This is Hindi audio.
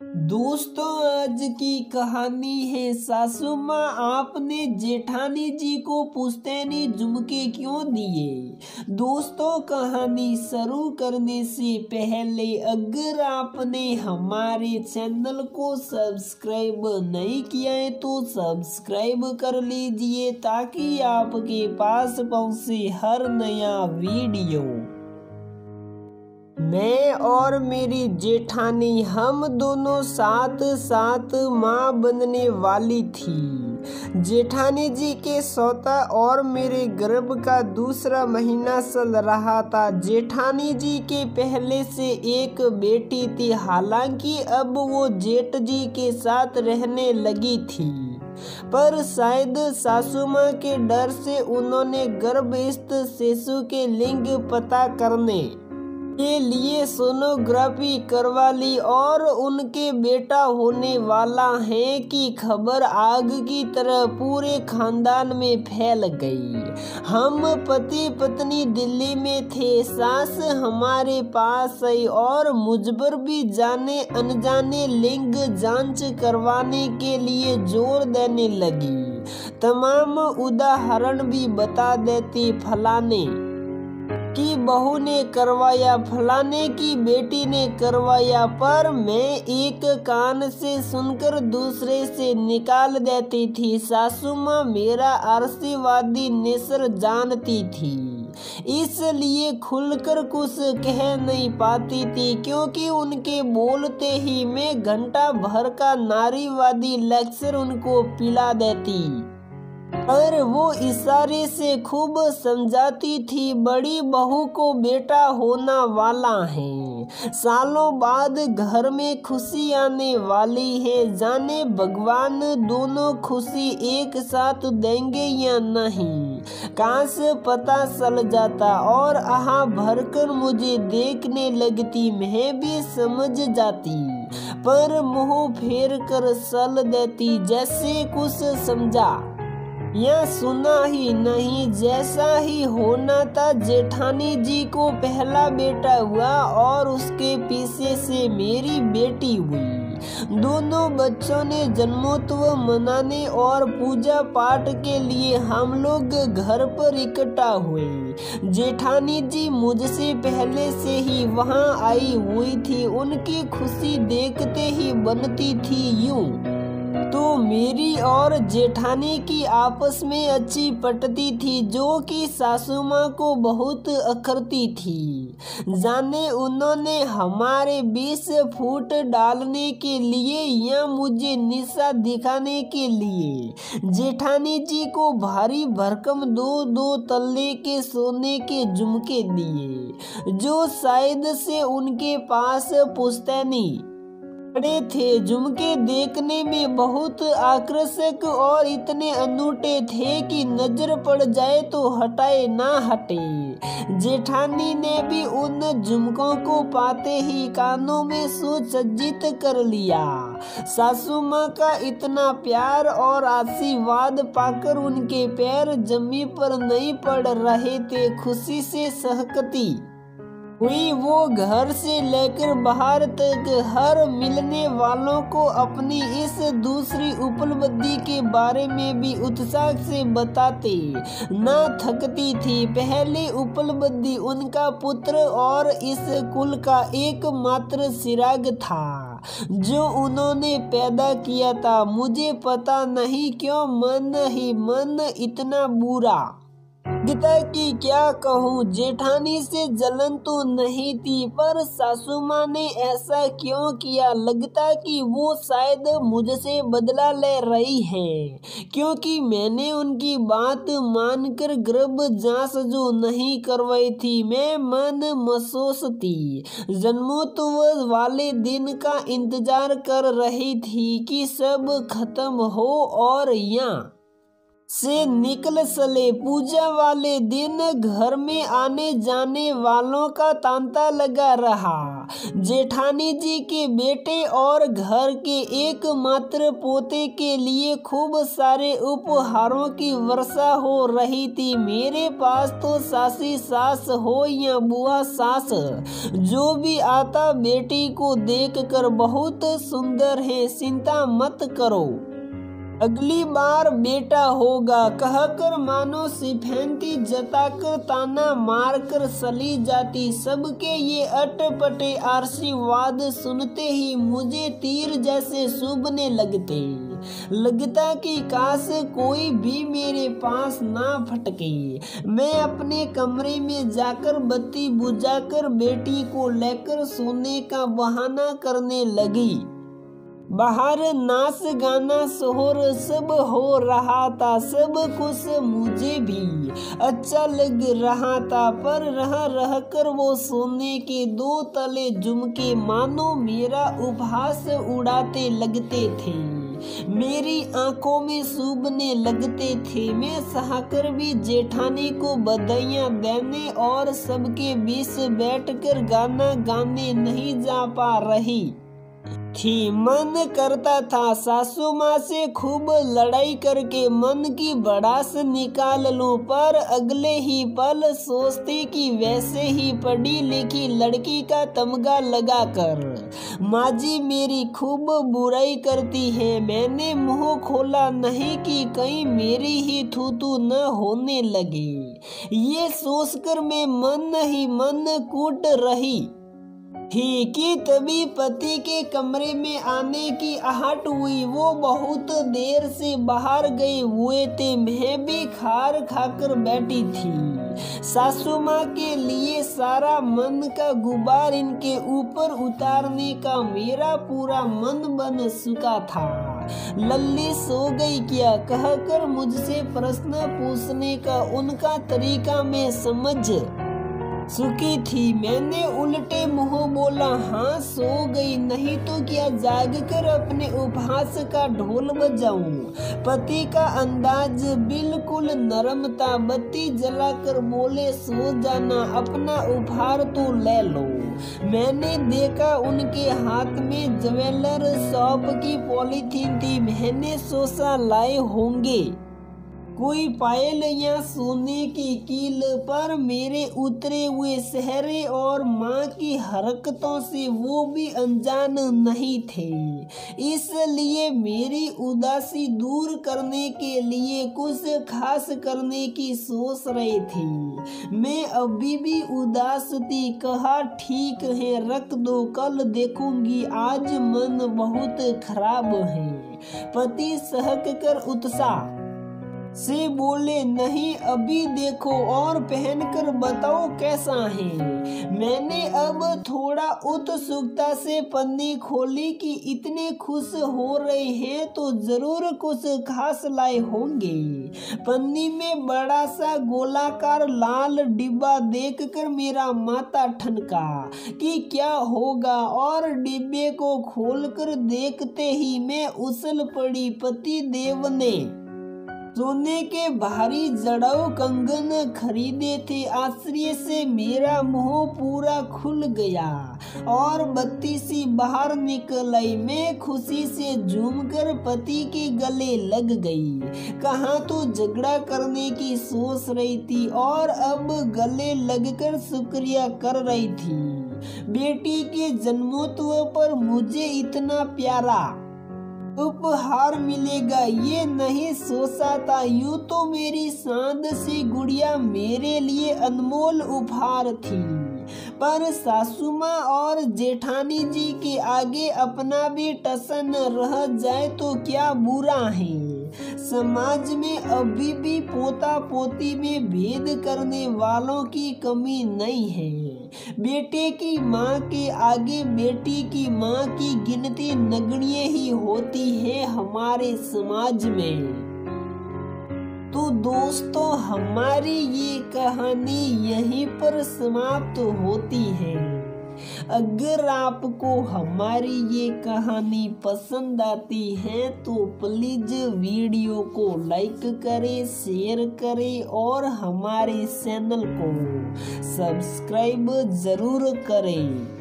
दोस्तों, आज की कहानी है सासू माँ आपने जेठानी जी को पुश्तैनी झुमके क्यों दिए। दोस्तों, कहानी शुरू करने से पहले अगर आपने हमारे चैनल को सब्सक्राइब नहीं किया है तो सब्सक्राइब कर लीजिए ताकि आपके पास पहुंचे हर नया वीडियो। मैं और मेरी जेठानी हम दोनों साथ साथ माँ बनने वाली थी। जेठानी जी के सौता और मेरे गर्भ का दूसरा महीना चल रहा था। जेठानी जी के पहले से एक बेटी थी, हालांकि अब वो जेठ जी के साथ रहने लगी थी, पर शायद सासू माँ के डर से उन्होंने गर्भस्थ शिशु के लिंग पता करने के लिए सोनोग्राफी करवा ली और उनके बेटा होने वाला है कि खबर आग की तरह पूरे खानदान में फैल गई। हम पति पत्नी दिल्ली में थे। सास हमारे पास आई और मुझ पर भी जाने अनजाने लिंग जांच करवाने के लिए जोर देने लगी। तमाम उदाहरण भी बता देती, फलाने की बहू ने करवाया, फलाने की बेटी ने करवाया, पर मैं एक कान से सुनकर दूसरे से निकाल देती थी। सासू माँ मेरा आशीर्वादी नेसर जानती थी, इसलिए खुलकर कुछ कह नहीं पाती थी, क्योंकि उनके बोलते ही मैं घंटा भर का नारीवादी लेक्चर उनको पिला देती। पर वो इशारे से खूब समझाती थी, बड़ी बहू को बेटा होना वाला है, सालों बाद घर में खुशी आने वाली है, जाने भगवान दोनों खुशी एक साथ देंगे या नहीं। काश पता चल जाता और आह भरकर मुझे देखने लगती, मैं भी समझ जाती, पर मुंह फेर कर चल देती जैसे कुछ समझा या सुना ही नहीं। जैसा ही होना था, जेठानी जी को पहला बेटा हुआ और उसके पीछे से मेरी बेटी हुई। दोनों बच्चों ने जन्मोत्सव मनाने और पूजा पाठ के लिए हम लोग घर पर इकट्ठा हुए। जेठानी जी मुझसे पहले से ही वहां आई हुई थी। उनकी खुशी देखते ही बनती थी यूं तो मेरी और जेठानी की आपस में अच्छी पटती थी, जो कि सासू माँ को बहुत अखरती थी। जाने उन्होंने हमारे 20 फूट डालने के लिए या मुझे निशा दिखाने के लिए जेठानी जी को भारी भरकम 2-2 तल्ले के सोने के झुमके दिए, जो शायद से उनके पास पुश्तैनी बड़े थे। झुमके देखने में बहुत आकर्षक और इतने अनूठे थे कि नजर पड़ जाए तो हटाए ना हटे। जेठानी ने भी उन झुमकों को पाते ही कानों में सुसज्जित कर लिया। सासू माँ का इतना प्यार और आशीर्वाद पाकर उनके पैर जमीन पर नहीं पड़ रहे थे। खुशी से सहकती हुई वो घर से लेकर बाहर तक हर मिलने वालों को अपनी इस दूसरी उपलब्धि के बारे में भी उत्साह से बताते न थकती थी। पहली उपलब्धि उनका पुत्र और इस कुल का एकमात्र चिराग था जो उन्होंने पैदा किया था। मुझे पता नहीं क्यों मन ही मन इतना बुरा गीता की क्या कहूँ। जेठानी से जलन तो नहीं थी, पर सासू माँ ने ऐसा क्यों किया। लगता कि वो शायद मुझसे बदला ले रही हैं, क्योंकि मैंने उनकी बात मानकर गर्भ जांच जो नहीं करवाई थी। मैं मन महसूस थी, जन्मोत्सव वाले दिन का इंतजार कर रही थी कि सब खत्म हो और यहाँ से निकल चले। पूजा वाले दिन घर में आने जाने वालों का तांता लगा रहा। जेठानी जी के बेटे और घर के एकमात्र पोते के लिए खूब सारे उपहारों की वर्षा हो रही थी। मेरे पास तो सासी सास हो या बुआ सास, जो भी आता बेटी को देखकर बहुत सुंदर है, चिंता मत करो, अगली बार बेटा होगा, कहकर मानो सिफेंती जताकर ताना मारकर चली जाती। सबके ये अटपटे आशीर्वाद सुनते ही मुझे तीर जैसे चुभने लगता कि काश कोई भी मेरे पास ना फटके। मैं अपने कमरे में जाकर बत्ती बुझाकर बेटी को लेकर सोने का बहाना करने लगी। बाहर नाच गाना शोर सब हो रहा था। सब कुछ मुझे भी अच्छा लग रहा था, पर रह कर वो सोने के दो तले झुमके मानो मेरा उपहास उड़ाते लगते थे, मेरी आंखों में चुभने लगते थे। मैं सहकर भी जेठानी को बधाइयां देने और सबके बीच बैठकर गाना गाने नहीं जा पा रही थी। मन करता था सासू माँ से खूब लड़ाई करके मन की भड़ास निकाल लूं, पर अगले ही पल सोचती कि वैसे ही पढ़ी लिखी लड़की का तमगा लगाकर माँ जी मेरी खूब बुराई करती है। मैंने मुंह खोला नहीं कि कहीं मेरी ही थूथू न होने लगे। ये सोचकर मैं मन ही मन कूट रही थी कि तभी पति के कमरे में आने की आहट हुई। वो बहुत देर से बाहर गए हुए थे। मैं भी खार खाकर बैठी थी। सासू माँ के लिए सारा मन का गुबार इनके ऊपर उतारने का मेरा पूरा मन बन चुका था। लल्ली सो गई क्या कहकर मुझसे प्रश्न पूछने का उनका तरीका मैं समझ चुकी थी। मैंने उल्टे मुंह बोला, हाँ सो गई, नहीं तो क्या जाग कर अपने उपहास का ढोल बजाऊं। पति का अंदाज बिल्कुल नरम था। बत्ती जलाकर बोले, सो जाना, अपना उपहार तो ले लो। मैंने देखा उनके हाथ में ज्वेलर शॉप की पॉलीथीन थी। मैंने सोचा लाए होंगे कोई पायल या सोने की कील, पर मेरे उतरे हुए चेहरे और माँ की हरकतों से वो भी अनजान नहीं थे। इसलिए मेरी उदासी दूर करने के लिए कुछ खास करने की सोच रही थी। मैं अभी भी उदास थी। कहा ठीक है रख दो, कल देखूंगी, आज मन बहुत खराब है। पति सहक कर उत्साह से बोले, नहीं अभी देखो और पहनकर बताओ कैसा है। मैंने अब थोड़ा उत्सुकता से पन्नी खोली कि इतने खुश हो रहे हैं तो जरूर कुछ खास लाए होंगे। पन्नी में बड़ा सा गोलाकार लाल डिब्बा देखकर मेरा माथा ठनका कि क्या होगा, और डिब्बे को खोलकर देखते ही मैं उछल पड़ी। पति देव ने सोने के भारी जड़ाऊ कंगन खरीदे थे। आश्चर्य से मेरा मुंह पूरा खुल गया और बत्ती सी बाहर निकल आई। मैं खुशी से झूमकर पति के गले लग गई। कहाँ तो झगड़ा करने की सोच रही थी और अब गले लगकर शुक्रिया कर रही थी। बेटी के जन्मोत्सव पर मुझे इतना प्यारा उपहार मिलेगा ये नहीं सोचा था। यूं तो मेरी चांद सी गुड़िया मेरे लिए अनमोल उपहार थी, पर सासू माँ और जेठानी जी के आगे अपना भी टसन रह जाए तो क्या बुरा है। समाज में अभी भी पोता पोती में भेद करने वालों की कमी नहीं है। बेटे की माँ के आगे बेटी की माँ की गिनती नगण्य ही होती है हमारे समाज में। तो दोस्तों हमारी ये कहानी यहीं पर समाप्त होती है। अगर आपको हमारी ये कहानी पसंद आती है तो प्लीज वीडियो को लाइक करें, शेयर करें और हमारे चैनल को सब्सक्राइब जरूर करें।